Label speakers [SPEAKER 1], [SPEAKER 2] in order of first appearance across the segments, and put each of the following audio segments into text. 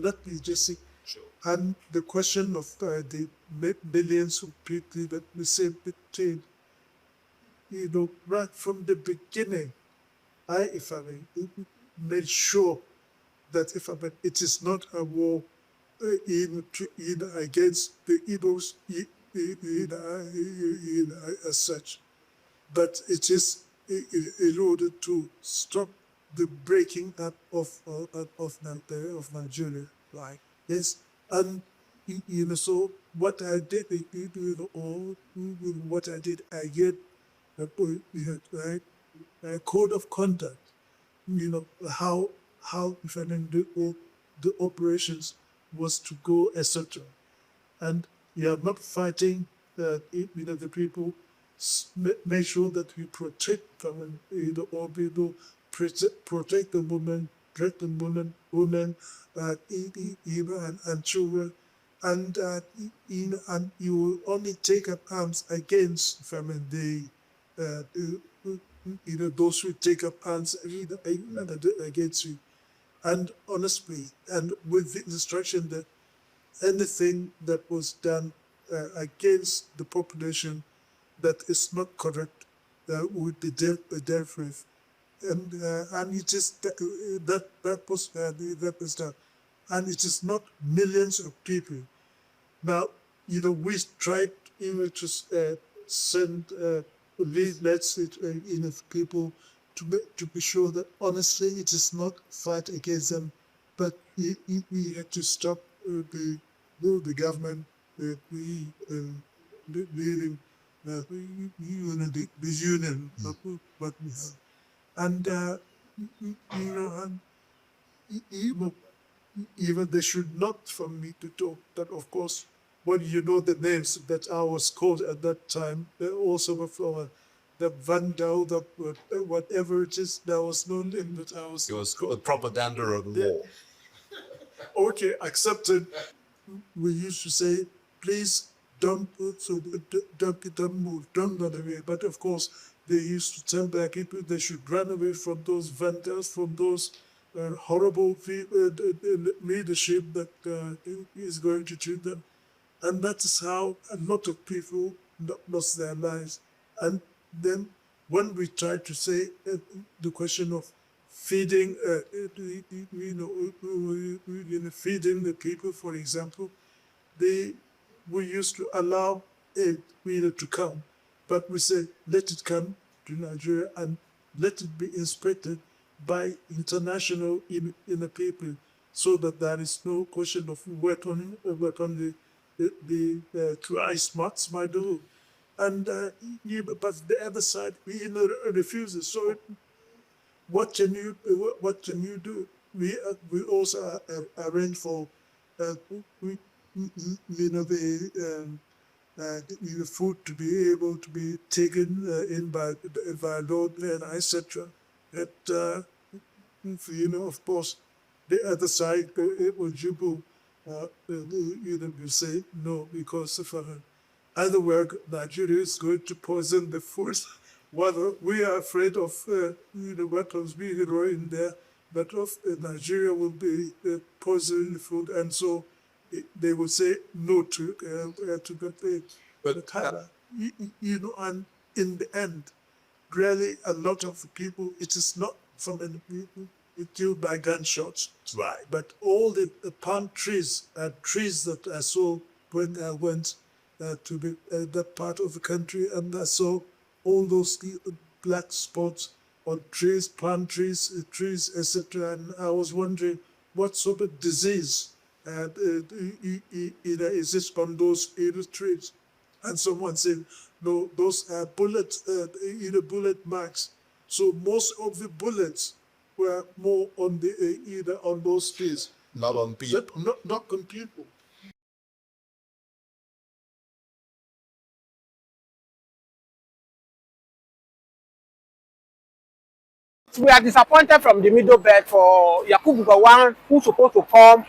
[SPEAKER 1] let me just say,
[SPEAKER 2] Sure.
[SPEAKER 1] and the question of the millions of people that we say between, right from the beginning, if I may, made sure that it is not a war against the Igbos as such, but it is in order to stop the breaking up of Nigeria.
[SPEAKER 2] Right.
[SPEAKER 1] Yes, and so what I did, what I did, I get right, a code of conduct. How if I didn't do all the operations was to go, etc. And you are not fighting the people. Make sure that we protect them, all people, protect the women, and children, and and you will only take up arms against the those who take up arms against you. And honestly, and with the instruction that anything that was done against the population that is not correct would be dealt with, and it is that was done, and it is not millions of people. Now, we tried even to send leaflets people to be sure that honestly it is not fight against them, but we had to stop the government, the leading the union, what we have, and and even they should not for me to talk. But of course, when the names that I was called at that time, also before the vandal, the whatever it is, there was no name that I was.
[SPEAKER 2] It was called propaganda of the war.
[SPEAKER 1] Okay, accepted. We used to say, please don't move, don't run away. But of course, they used to tell their people they should run away from those vandals, from those horrible leadership that is going to treat them. And that is how a lot of people lost their lives. And then when we try to say the question of feeding, feeding the people, for example, we used to allow aid to come, but we say let it come to Nigeria and let it be inspected by international people, so that there is no question of weapon the try smart do. And but the other side refuses. So what can you do? We also arrange for the food to be able to be taken in by road and etc. That of course, the other side Ojukwu you say no, because of other work, Nigeria is going to poison the food. Whether we are afraid of weapons being in there, but of Nigeria will be poisoning the food, and so they will say no to that. But and in the end, really a lot of people, it is not so many people killed by gunshots.
[SPEAKER 2] Right.
[SPEAKER 1] But all the palm trees trees that I saw when I went to that part of the country, and I saw all those black spots on trees, palm trees, etc. And I was wondering what sort of disease is this on those trees? And someone said, no, those are bullet marks. So most of the bullets were more on the on those trees,
[SPEAKER 2] Not on people.
[SPEAKER 1] not on people.
[SPEAKER 3] We are disappointed from the middle belt for Yakubu Gowon, who's supposed to come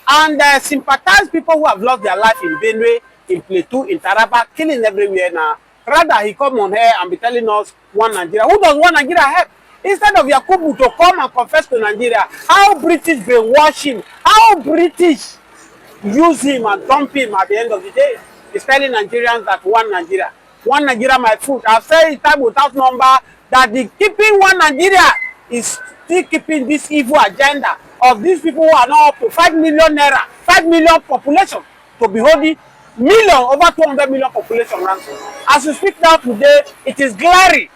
[SPEAKER 3] and sympathize people who have lost their life in Benue, in Plateau, in Taraba, killing everywhere now. Rather, he come on here and be telling us one Nigeria. Who does one Nigeria help? Instead of Yakubu to come and confess to Nigeria how British brainwash him, how how British use him and dump him at the end of the day. He's telling Nigerians that one Nigeria my food. I've said it time without number that the keeping one Nigeria is still keeping this evil agenda of these people who are now up to 5 million naira, 5 million population to be holding over 200 million population ransom. As we speak now today, it is glaring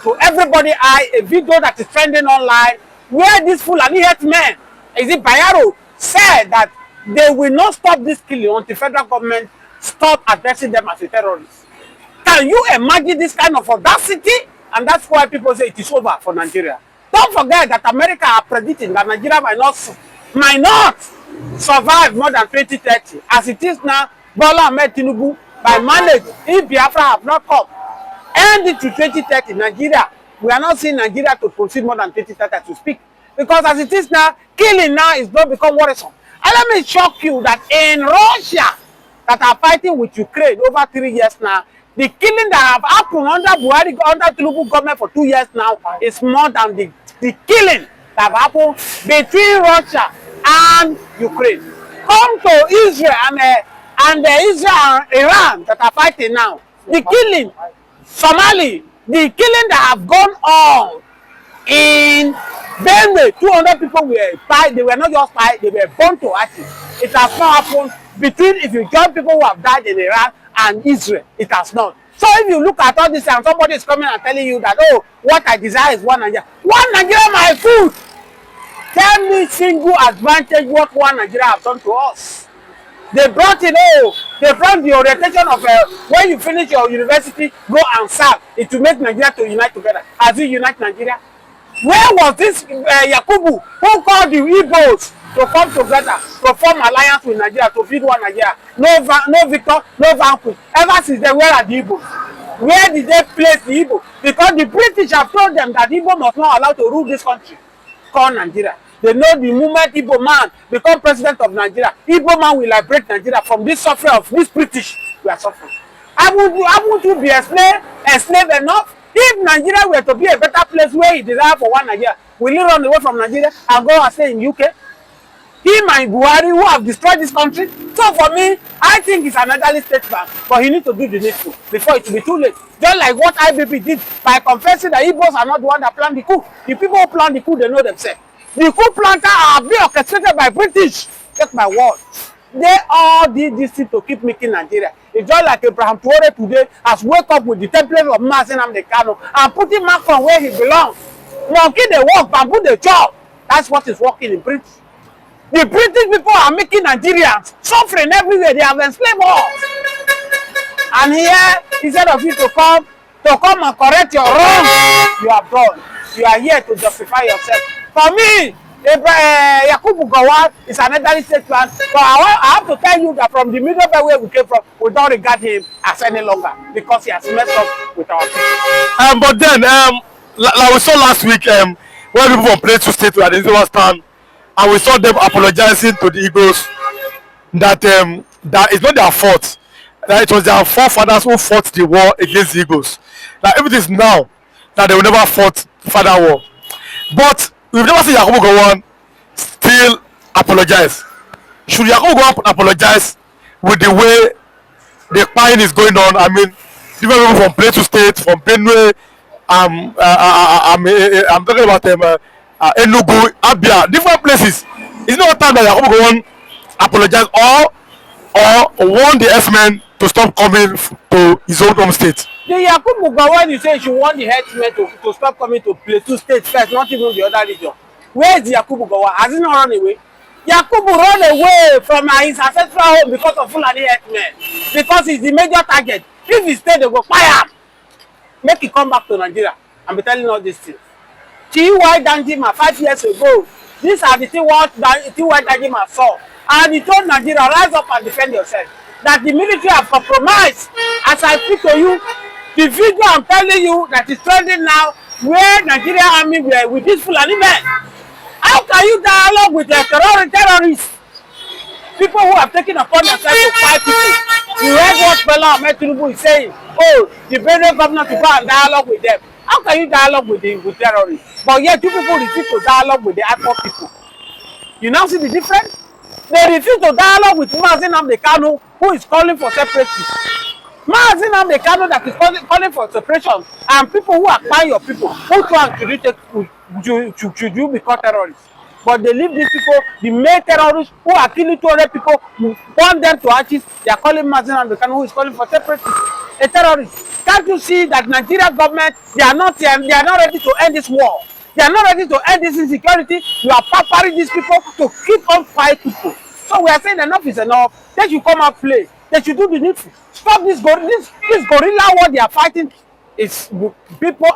[SPEAKER 3] to everybody eye a video that is trending online where this Fulani men, is it Bayero, said that they will not stop this killing until federal government stop addressing them as a terrorist. Can you imagine this kind of audacity? And that's why people say it is over for Nigeria. Don't forget that America are predicting that Nigeria might not survive more than 2030. As it is now, Bola Ahmed Tinubu, by mandate, if Biafra have not come, end it to 2030, Nigeria, we are not seeing Nigeria to proceed more than 2030 to speak. Because as it is now, killing now is not become worrisome. And let me shock you that in Russia, that are fighting with Ukraine over 3 years now, the killing that have happened under Buhari, under Tinubu government for 2 years now is more than the killing that have happened between Russia and Ukraine. Come to Israel and Israel and Iran that are fighting now. The killing, Somali, the killing that have gone on in Benue, 200 people were fired. They were not just fired, they were burned to ashes. It has not happened between, if you join people who have died in Iran and Israel, it has not. So if you look at all this and somebody is coming and telling you that, oh, what I desire is one Nigeria. One Nigeria, my food. Tell me single advantage what one Nigeria have done to us. They brought in, they brought the orientation of when you finish your university, go and serve. It will make Nigeria to unite together. Has it unite Nigeria? Where was this Yakubu who called the Igbos to come together to form alliance with Nigeria to feed one Nigeria? No victor, no vanquish. Ever since then, where are the Igbos? Where did they place the Igbo? Because the British have told them that Igbo must not allow to rule this country called Nigeria. They know the moment Igbo man become president of Nigeria, Igbo man will liberate Nigeria from this suffering of this British we are suffering. Haven't you be enslaved enough? If Nigeria were to be a better place where he desire for one Nigeria, will he run away from Nigeria and go and stay in UK? Him and Buhari who have destroyed this country. So for me, I think it's an elderly statesman, but he needs to do the needful before it will be too late. Just like what IBP did by confessing that Igbos are not the one that planned the coup. The people who planned the coup, they know themselves. The coup planters are being orchestrated by British. Take my word. They all did this thing to keep making Nigeria. It's just like Abraham Traore today has woke up with the template of Nnamdi Kanu and put him back from where he belongs. Monkey they walk, bamboo they chop. That's what is working in Britain. The British people are making Nigerians suffering everywhere. They have enslaved us. And here, instead of you to come and correct your wrong, you have done. You are here to justify yourself. For me, Yakubu Gowon is an elderly statesman, but I have to tell you that from the middle belt where we came from, we don't regard him as any longer because he has messed up with our people.
[SPEAKER 4] But then, like we saw last week, when people from Plateau State were at the Indian stand, and we saw them apologizing to the Igbos that that it's not their fault, that it was their forefathers who fought the war against the Igbos. Like if it is now that they will never fought further war, but we've never seen Yakubu Gowon still apologize. Should Yakubu Gowon apologize with the way the crying is going on? I mean, different people from Plateau State, from Benue, I'm talking about Enugu, Abia, different places. It's not time that Yakubu Gowon apologize or warn the F-men to stop coming to his own home state.
[SPEAKER 3] The Yakubu Gowon, you say you should want the headsmen to stop coming to Plateau State first, not even the other region. Where is the Yakubu Gowon? Has he not run away? Yakubu run away from his ancestral home because of Fulani headsmen. Because he's the major target. If he stay, they go fire him. Make him come back to Nigeria and be telling all these things. T.Y. Danjima 5 years ago, these are the T.Y. Danjima saw. And he told Nigeria, rise up and defend yourself. That the military have compromised. As I speak to you, the video I'm telling you that is trending now, where Nigerian army were with these Fulani men. How can you dialogue with the terrorists? People who have taken upon themselves to fight people. You heard what Bola Ahmed Tinubu is saying. Oh, the Benue governor to go and dialogue with them. How can you dialogue with terrorists? But yet you people refuse to dialogue with the IPOB people. You now see the difference? They refuse to dialogue with Nnamdi Kanu, who is calling for separation. Nnamdi Kanu that is calling for separation, and people who are your people, who try to should you be called terrorists? But they leave these people, the main terrorists who are killing 200 people, who want them to artists, they are calling Nnamdi Kanu, who is calling for separation, a terrorist. Can't you see that Nigerian government, they are not ready to end this war? They are not ready to end this insecurity. You are pampering these people to keep on fighting people. So we are saying enough is enough. They should come and play. They should do the needful. Stop this gorilla war they are fighting. It's people.